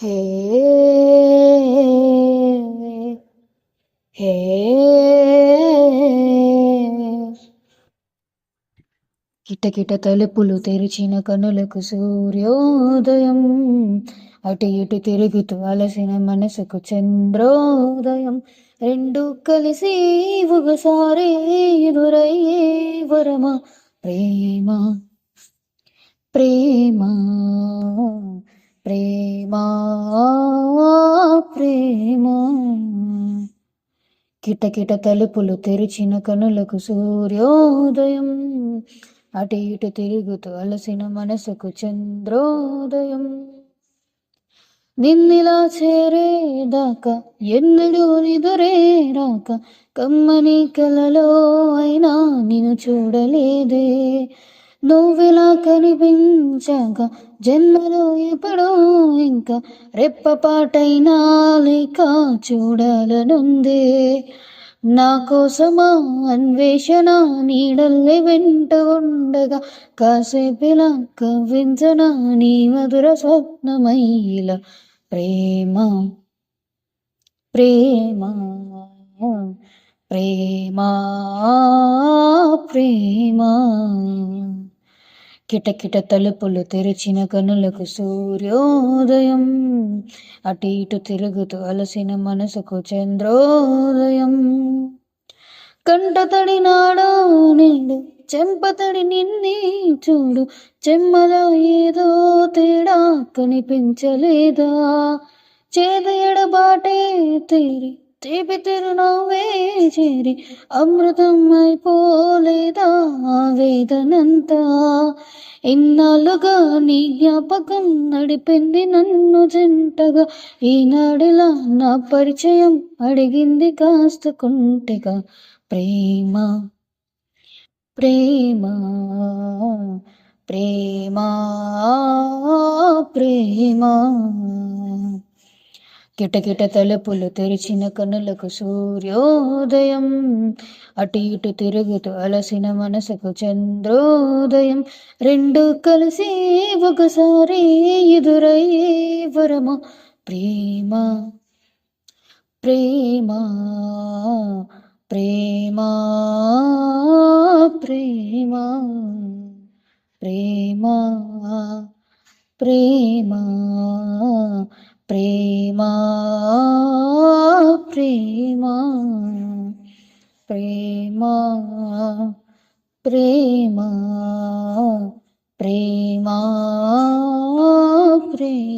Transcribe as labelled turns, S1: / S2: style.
S1: హే హే కిటకిట తలుపులు తెరిచిన కనులకు సూర్యోదయం, అటు ఇటు తిరుగుతూ అలసిన మనసుకు చంద్రోదయం, రెండు కలిసి ఒకసారి ఎదురయ్యే వరమా ప్రేమ ప్రేమ ప్రేమ ప్రేమ. కిటకిట తలుపులు తెరిచిన కనులకు సూర్యోదయం, అటు ఇటు తిరుగుతూ అలసిన మనసుకు చంద్రోదయం, నిన్నిలా చేరేదాకా ఎన్నడూ నిదురే రాక కమ్మని కలలో అయినా నిన్ను చూడలేదే, నువ్వెలా కనిపించాక జన్మలో ఎప్పుడో ఇంకా రెప్పపాటైనా లేక చూడాలనుందే, నా కోసమా అన్వేషణ నీడల్లే వెంట ఉండగా కాసేపిలా కవ్వించనా నీ మధుర స్వప్నమైల ప్రేమ ప్రేమ ప్రేమ ప్రేమ. కిటకిట తలుపులు తెరిచిన కనులకు సూర్యోదయం, అటు ఇటు తిరుగుతూ అలసిన మనసుకు చంద్రోదయం, కంటతడి నాడా నేడు చెంపతడి నిన్నే చూడు, చెమ్మలో ఏదో తేడా కనిపించలేదా, చేదు ఎడబాటే తీరి తీపి తిరునవ్వే చేరి అమృతం అయిపోలేదా వేదనంతా, ఇన్నాళ్ళుగా నీ జ్ఞాపకం నడిపింది నన్ను జంటగా, ఈనాడిలా నా పరిచయం అడిగింది కాస్త కుంటెగా ప్రేమ ప్రేమ ప్రేమ ప్రేమ. కిటకిట తలుపులు తెరిచిన కనులకు సూర్యోదయం, అటు ఇటు తిరుగుతూ అలసిన మనసుకు చంద్రోదయం, రెండు కలిసి ఒకసారి ఎదురయ్యే వరమా ప్రేమ ప్రేమ ప్రేమ ప్రేమ ప్రేమ ప్రేమ ప్రేమ ప్రేమ ప్రేమ ప్రేమ ప్రేమ ప్రేమ.